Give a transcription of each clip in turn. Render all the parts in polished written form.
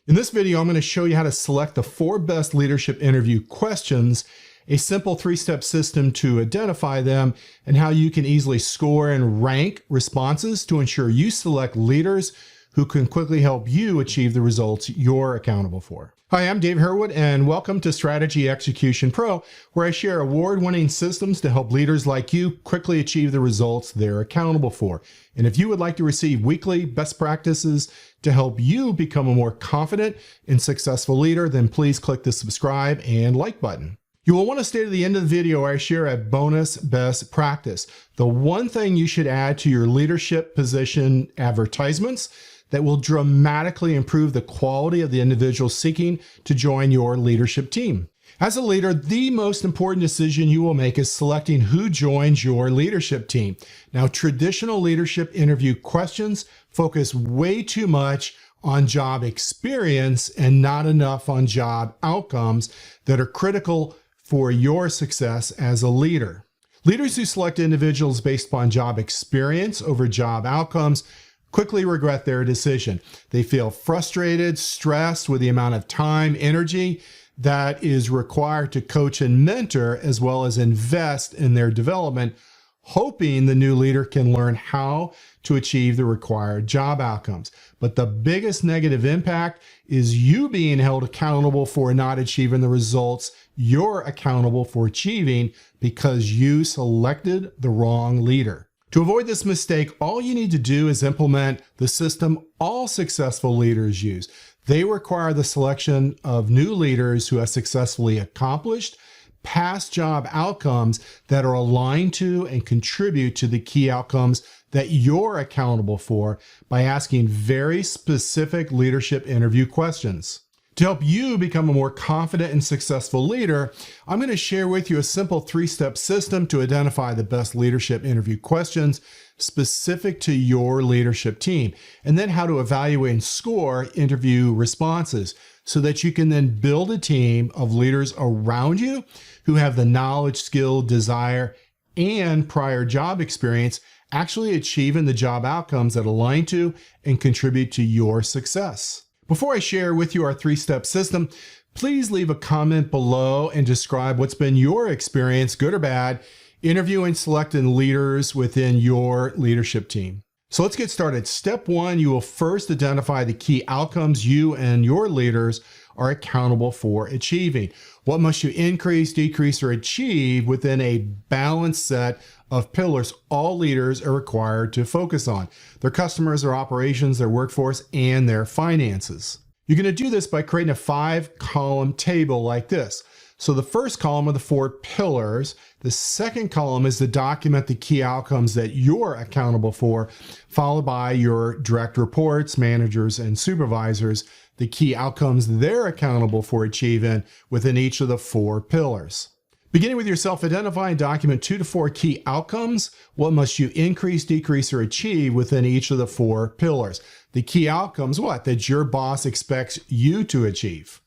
In this video, I'm going to show you how to select the 4 best leadership interview questions, a simple 3-step system to identify them, and how you can easily score and rank responses to ensure you select leaders who can quickly help you achieve the results you're accountable for. Hi, I'm Dave Herwood, and welcome to Strategy Execution Pro, where I share award-winning systems to help leaders like you quickly achieve the results they're accountable for. And if you would like to receive weekly best practices to help you become a more confident and successful leader, then please click the subscribe and like button. You will want to stay to the end of the video where I share a bonus best practice. The one thing you should add to your leadership position advertisements that will dramatically improve the quality of the individual seeking to join your leadership team. As a leader, the most important decision you will make is selecting who joins your leadership team. Now, traditional leadership interview questions focus way too much on job experience and not enough on job outcomes that are critical for your success as a leader. Leaders who select individuals based upon job experience over job outcomes quickly regret their decision. They feel frustrated, stressed with the amount of time, energy that is required to coach and mentor, as well as invest in their development, hoping the new leader can learn how to achieve the required job outcomes. But the biggest negative impact is you being held accountable for not achieving the results you're accountable for achieving because you selected the wrong leader. To avoid this mistake, all you need to do is implement the system all successful leaders use. They require the selection of new leaders who have successfully accomplished past job outcomes that are aligned to and contribute to the key outcomes that you're accountable for by asking very specific leadership interview questions. To help you become a more confident and successful leader, I'm going to share with you a simple 3-step system to identify the best leadership interview questions specific to your leadership team, and then how to evaluate and score interview responses so that you can then build a team of leaders around you who have the knowledge, skill, desire, and prior job experience actually achieving the job outcomes that align to and contribute to your success. Before I share with you our 3-step system, please leave a comment below and describe what's been your experience, good or bad, interviewing selecting leaders within your leadership team. So let's get started. Step 1, you will first identify the key outcomes you and your leaders are accountable for achieving. What must you increase, decrease, or achieve within a balanced set of pillars all leaders are required to focus on: their customers, their operations, their workforce, and their finances. You're going to do this by creating a 5-column table like this. So the first column are the 4 pillars. The second column is to document the key outcomes that you're accountable for, followed by your direct reports, managers, and supervisors, the key outcomes they're accountable for achieving within each of the 4 pillars. Beginning with yourself, identify and document 2 to 4 key outcomes. What must you increase, decrease, or achieve within each of the 4 pillars? The key outcomes, that your boss expects you to achieve.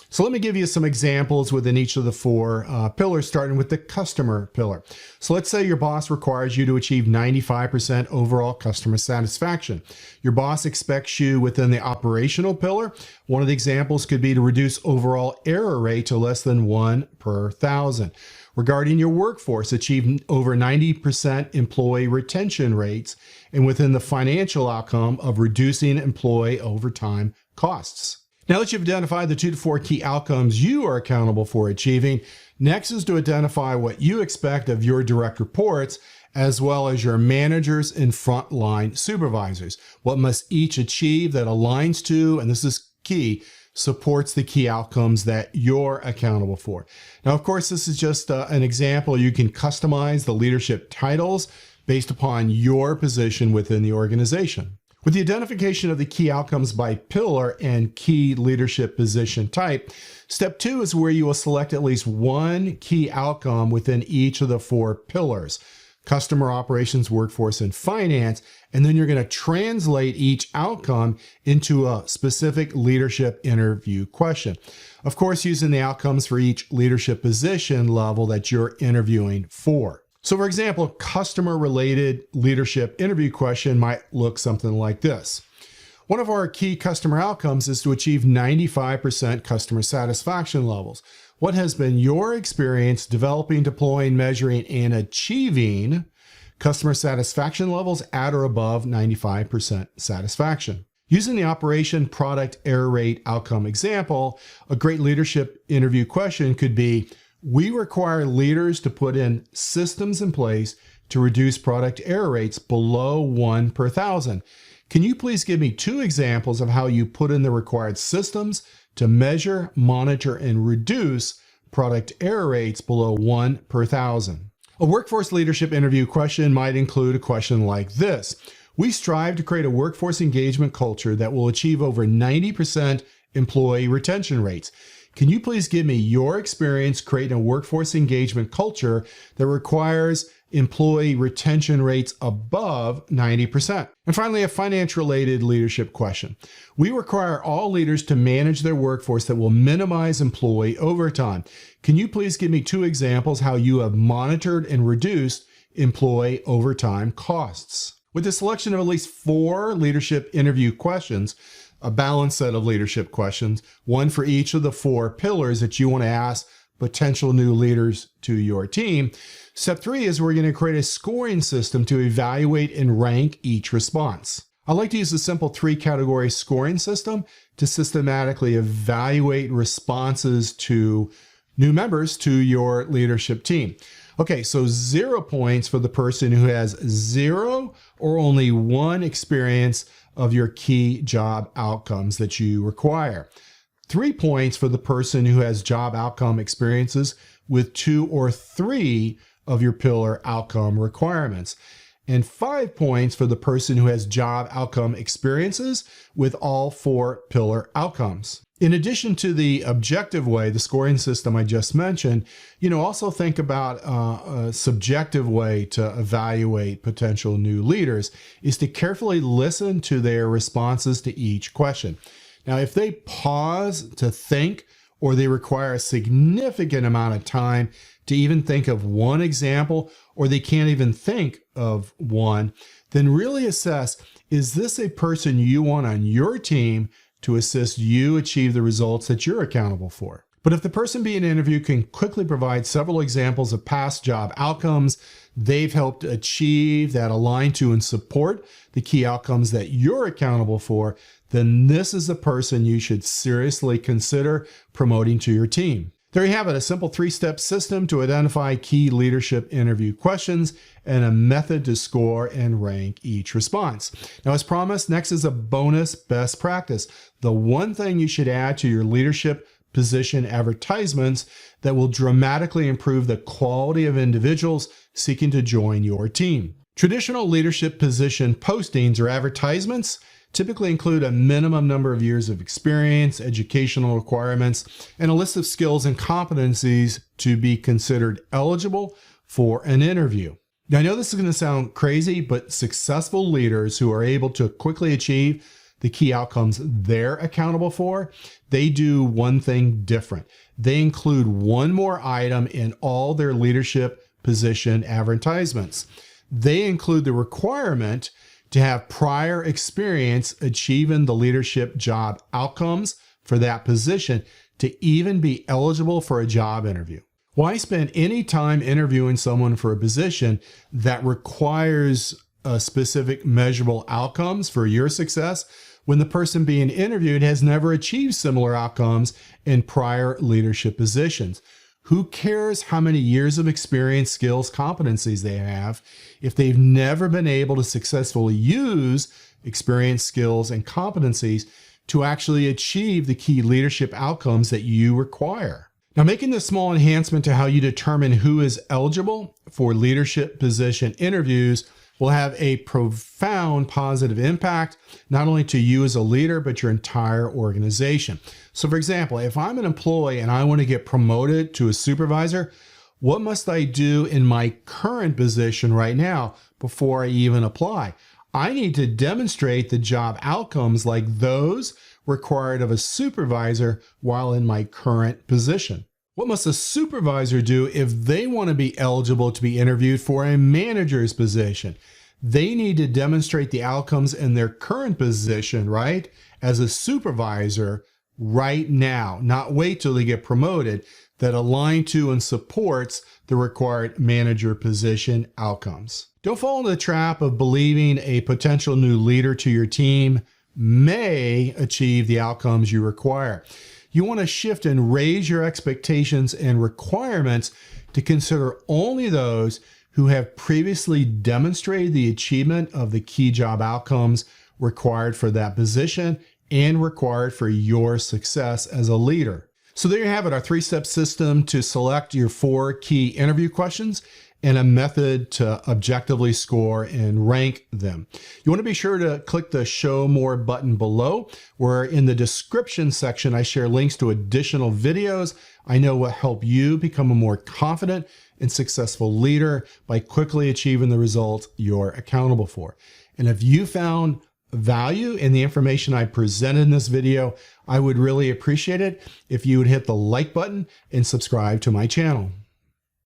So let me give you some examples within each of the 4 pillars, starting with the customer pillar. So let's say your boss requires you to achieve 95% overall customer satisfaction. Your boss expects you within the operational pillar. One of the examples could be to reduce overall error rate to less than 1 per 1,000. Regarding your workforce, achieve over 90% employee retention rates, and within the financial outcome of reducing employee overtime costs. Now that you've identified the 2 to 4 key outcomes you are accountable for achieving, next is to identify what you expect of your direct reports, as well as your managers and frontline supervisors. What must each achieve that aligns to, and this is key, supports the key outcomes that you're accountable for. Now, of course, this is just an example. You can customize the leadership titles based upon your position within the organization. With the identification of the key outcomes by pillar and key leadership position type, step 2 is where you will select at least 1 key outcome within each of the 4 pillars: customer, operations, workforce, and finance. And then you're going to translate each outcome into a specific leadership interview question. Of course, using the outcomes for each leadership position level that you're interviewing for. So for example, customer-related leadership interview question might look something like this. One of our key customer outcomes is to achieve 95% customer satisfaction levels. What has been your experience developing, deploying, measuring, and achieving customer satisfaction levels at or above 95% satisfaction? Using the operation product error rate outcome example, a great leadership interview question could be, we require leaders to put in systems in place to reduce product error rates below 1 per 1,000. Can you please give me 2 examples of how you put in the required systems to measure, monitor, and reduce product error rates below 1 per 1,000? A workforce leadership interview question might include a question like this. We strive to create a workforce engagement culture that will achieve over 90% employee retention rates. Can you please give me your experience creating a workforce engagement culture that requires employee retention rates above 90%? And finally, a finance-related leadership question. We require all leaders to manage their workforce that will minimize employee overtime. Can you please give me 2 examples how you have monitored and reduced employee overtime costs? With the selection of at least 4 leadership interview questions, a balanced set of leadership questions, one for each of the 4 pillars that you want to ask potential new leaders to your team. Step 3 is we're going to create a scoring system to evaluate and rank each response. I like to use the simple 3-category scoring system to systematically evaluate responses to new members to your leadership team. Okay, so 0 points for the person who has 0 or only 1 experience of your key job outcomes that you require. 3 points for the person who has job outcome experiences with 2 or 3 of your pillar outcome requirements. And 5 points for the person who has job outcome experiences with all 4 pillar outcomes. In addition to the objective way, the scoring system I just mentioned, also think about a subjective way to evaluate potential new leaders is to carefully listen to their responses to each question. Now, if they pause to think or they require a significant amount of time to even think of one example, or they can't even think of one, then really assess, is this a person you want on your team to assist you achieve the results that you're accountable for? But if the person being interviewed can quickly provide several examples of past job outcomes they've helped achieve that align to and support the key outcomes that you're accountable for, then this is the person you should seriously consider promoting to your team. There you have it, a simple 3-step system to identify key leadership interview questions and a method to score and rank each response. Now, as promised, next is a bonus best practice. The one thing you should add to your leadership position advertisements that will dramatically improve the quality of individuals seeking to join your team. Traditional leadership position postings or advertisements typically include a minimum number of years of experience, educational requirements, and a list of skills and competencies to be considered eligible for an interview. Now, I know this is going to sound crazy, but successful leaders who are able to quickly achieve the key outcomes they're accountable for, they do one thing different. They include one more item in all their leadership position advertisements. They include the requirement to have prior experience achieving the leadership job outcomes for that position to even be eligible for a job interview. Why spend any time interviewing someone for a position that requires specific measurable outcomes for your success when the person being interviewed has never achieved similar outcomes in prior leadership positions? Who cares how many years of experience, skills, competencies they have if they've never been able to successfully use experience, skills, and competencies to actually achieve the key leadership outcomes that you require? Now, making this small enhancement to how you determine who is eligible for leadership position interviews will have a profound positive impact, not only to you as a leader, but your entire organization. So for example, if I'm an employee and I want to get promoted to a supervisor, what must I do in my current position right now before I even apply? I need to demonstrate the job outcomes like those required of a supervisor while in my current position. What must a supervisor do if they want to be eligible to be interviewed for a manager's position? They need to demonstrate the outcomes in their current position, right, as a supervisor right now, not wait till they get promoted, that align to and supports the required manager position outcomes. Don't fall into the trap of believing a potential new leader to your team may achieve the outcomes you require. You want to shift and raise your expectations and requirements to consider only those who have previously demonstrated the achievement of the key job outcomes required for that position and required for your success as a leader. So there you have it, our three-step system to select your 4 key interview questions and a method to objectively score and rank them. You want to be sure to click the Show More button below, where in the description section I share links to additional videos I know will help you become a more confident and successful leader by quickly achieving the results you're accountable for. And if you found value in the information I presented in this video, I would really appreciate it if you would hit the like button and subscribe to my channel.